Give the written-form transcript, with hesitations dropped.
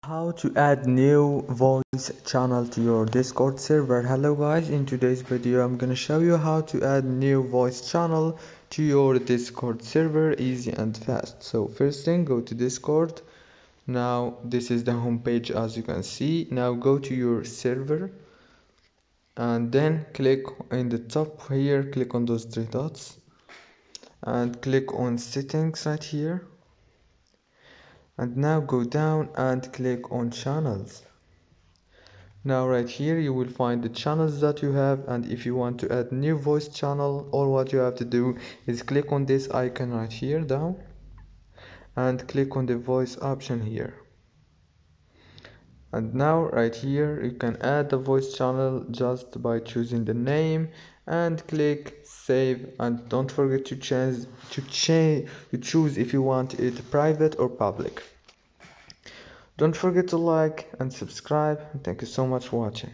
How to add new voice channel to your Discord server. Hello guys, in today's video I'm gonna show you how to add new voice channel to your Discord server easy and fast. So first thing, go to Discord. Now this is the home page as you can see. Now go to your server and then click in the top here, click on those three dots and click on settings right here, and now go down and click on channels. Now right here you will find the channels that you have, and if you want to add new voice channel, all what you have to do is click on this icon right here down and click on the voice option here. And now right here you can add the voice channel just by choosing the name and click save, and don't forget to choose if you want it private or public. Don't forget to like and subscribe. Thank you so much for watching.